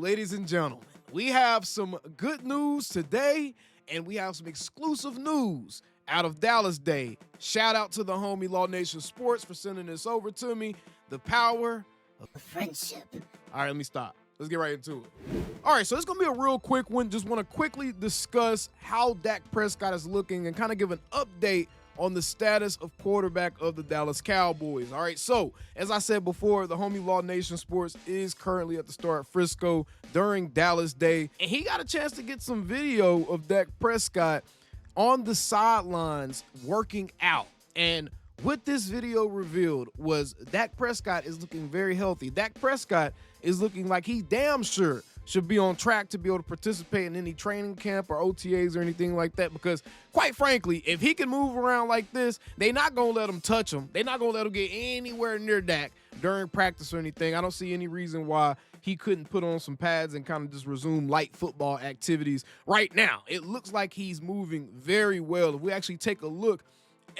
ladies and gentlemen, we have some good news today, and we have some exclusive news out of Dallas Day. Shout out to the homie Law Nation Sports for sending this over to me. The power of friendship. All right, let me stop. Let's get right into it. All right, so it's going to be a real quick one. Just want to quickly discuss how Dak Prescott is looking and kind of give an update on the status of quarterback of the Dallas Cowboys. All right, so as I said before, the homie Law Nation Sports is currently at the store at Frisco during Dallas Day, and he got a chance to get some video of Dak Prescott on the sidelines working out. And what this video revealed was Dak Prescott is looking very healthy. Dak Prescott is looking like he damn sure should be on track to be able to participate in any training camp or OTAs or anything like that, because quite frankly, if he can move around like this, they're not going to let him touch him. They're not going to let him get anywhere near Dak during practice or anything. I don't see any reason why he couldn't put on some pads and kind of just resume light football activities right now. It looks like he's moving very well. If we actually take a look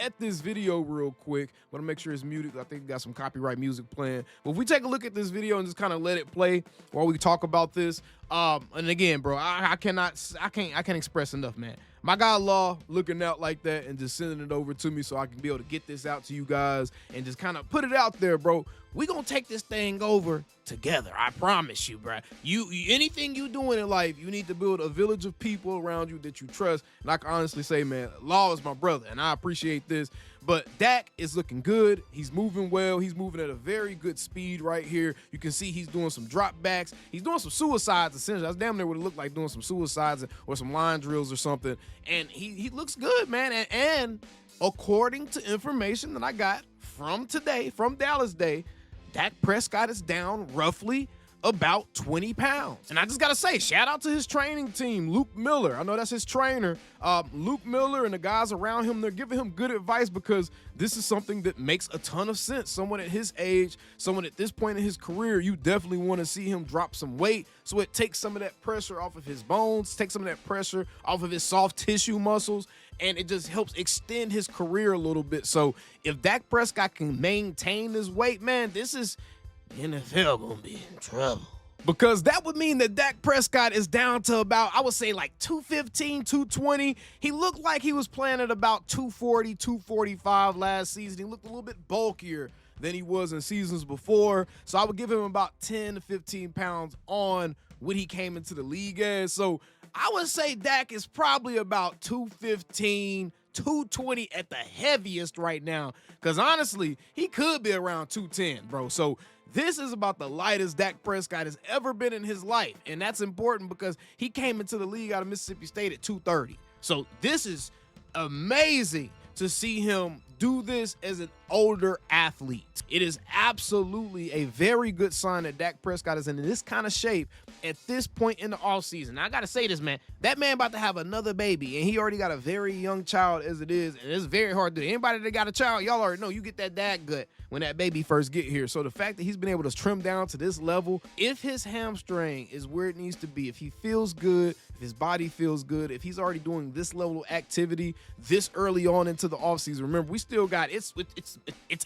at this video real quick, I want to make sure it's muted. I think we got some copyright music playing. But if we take a look at this video and just kind of let it play while we talk about this, and again, bro, I can't express enough, man. My guy Law looking out like that and just sending it over to me so I can be able to get this out to you guys and just kind of put it out there, bro. We gonna take this thing over together. I promise you, bro. Anything you doing in life, you need to build a village of people around you that you trust. And I can honestly say, man, Law is my brother, and I appreciate this. But Dak is looking good. He's moving well. He's moving at a very good speed right here. You can see he's doing some drop backs. He's doing some suicides, essentially. That's damn near what it looked like, doing some suicides or some line drills or something. And he looks good, man. And according to information that I got from today, from Dallas Day, Dak Prescott is down roughly about 20 pounds. And I just got to say, shout out to his training team, Luke Miller. I know that's his trainer. Luke Miller and the guys around him, they're giving him good advice because this is something that makes a ton of sense. Someone at his age, someone at this point in his career, you definitely want to see him drop some weight so it takes some of that pressure off of his bones, takes some of that pressure off of his soft tissue muscles, and it just helps extend his career a little bit. So if Dak Prescott can maintain his weight, man, this is NFL gonna be in trouble. Because that would mean that Dak Prescott is down to about, I would say, like 215, 220. He looked like he was playing at about 240, 245 last season. He looked a little bit bulkier than he was in seasons before. So I would give him about 10 to 15 pounds on what he came into the league as. So I would say Dak is probably about 215, 220 at the heaviest right now. Because honestly, he could be around 210, bro. So this is about the lightest Dak Prescott has ever been in his life. And that's important because he came into the league out of Mississippi State at 230. So this is amazing to see him do this as an older athlete. It is absolutely a very good sign that Dak Prescott is in this kind of shape at this point in the offseason. Now, I got to say this, man. That man about to have another baby, and he already got a very young child as it is, and it's very hard to do. Anybody that got a child, y'all already know you get that dad gut when that baby first get here. So the fact that he's been able to trim down to this level, if his hamstring is where it needs to be, if he feels good, if his body feels good, if he's already doing this level of activity this early on into the offseason, remember, we still got, it's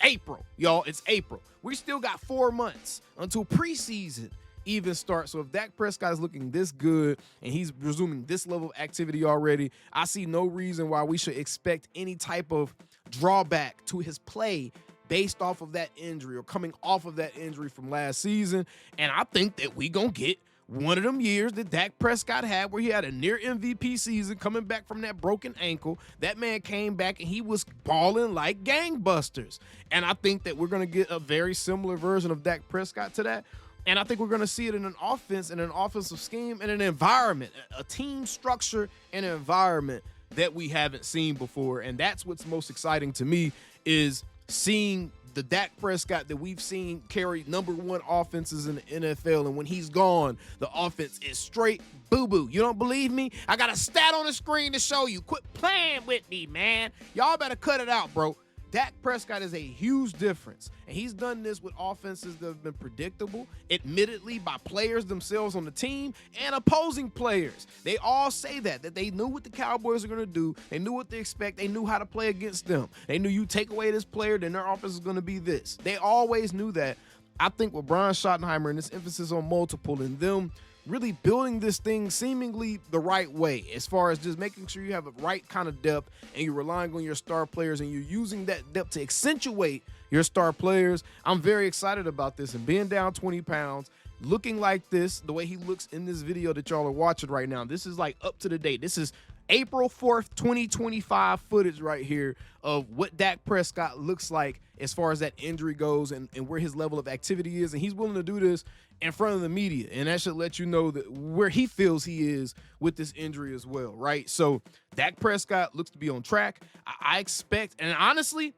April, y'all. It's April. We still got 4 months until preseason even starts. So if Dak Prescott is looking this good and he's resuming this level of activity already, I see no reason why we should expect any type of drawback to his play based off of that injury or coming off of that injury from last season. And I think that we gonna get one of them years that Dak Prescott had where he had a near MVP season coming back from that broken ankle. That man came back and he was balling like gangbusters. And I think that we're going to get a very similar version of Dak Prescott to that. And I think we're going to see it in an offense, in an offensive scheme, in an environment, a team structure and an environment that we haven't seen before. And that's what's most exciting to me, is seeing the Dak Prescott that we've seen carry #1 offenses in the NFL. And when he's gone, the offense is straight boo-boo. You don't believe me? I got a stat on the screen to show you. Quit playing with me, man. Y'all better cut it out, bro. Dak Prescott is a huge difference, and he's done this with offenses that have been predictable, admittedly, by players themselves on the team and opposing players. They all say that they knew what the Cowboys are going to do. They knew what to expect. They knew how to play against them. They knew you take away this player, then their offense is going to be this. They always knew that. I think with Brian Schottenheimer and this emphasis on multiple and them really building this thing seemingly the right way, as far as just making sure you have the right kind of depth and you're relying on your star players and you're using that depth to accentuate your star players. I'm very excited about this, and being down 20 pounds, looking like this, the way he looks in this video that y'all are watching right now, this is like up to the date. This is April 4th, 2025 footage right here of what Dak Prescott looks like as far as that injury goes and where his level of activity is. And he's willing to do this in front of the media. And that should let you know that where he feels he is with this injury as well, right? So Dak Prescott looks to be on track. I expect, and honestly,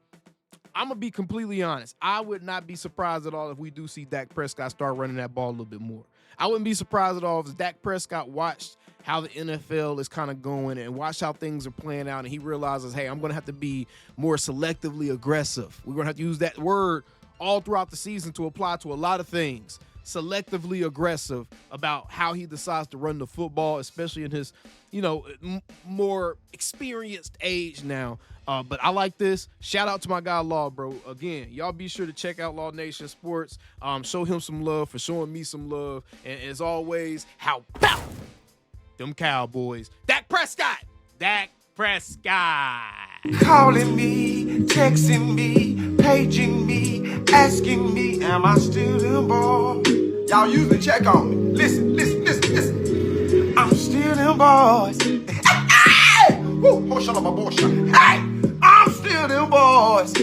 I'm going to be completely honest, I would not be surprised at all if we do see Dak Prescott start running that ball a little bit more. I wouldn't be surprised at all if Dak Prescott watched how the NFL is kind of going and watch how things are playing out, and he realizes, hey, I'm going to have to be more selectively aggressive. We're going to have to use that word all throughout the season to apply to a lot of things. Selectively aggressive about how he decides to run the football, especially in his, more experienced age now. But I like this. Shout out to my guy Law, bro. Again, y'all be sure to check out Law Nation Sports. Show him some love for showing me some love. And as always, how about them Cowboys? Dak Prescott. Dak Prescott. Calling me, texting me, paging me, asking me, am I still them boys? Y'all usually check on me. Listen. I'm still them boys. Hey! Woo! Shut up, my boy. Hey! I'm still them boys.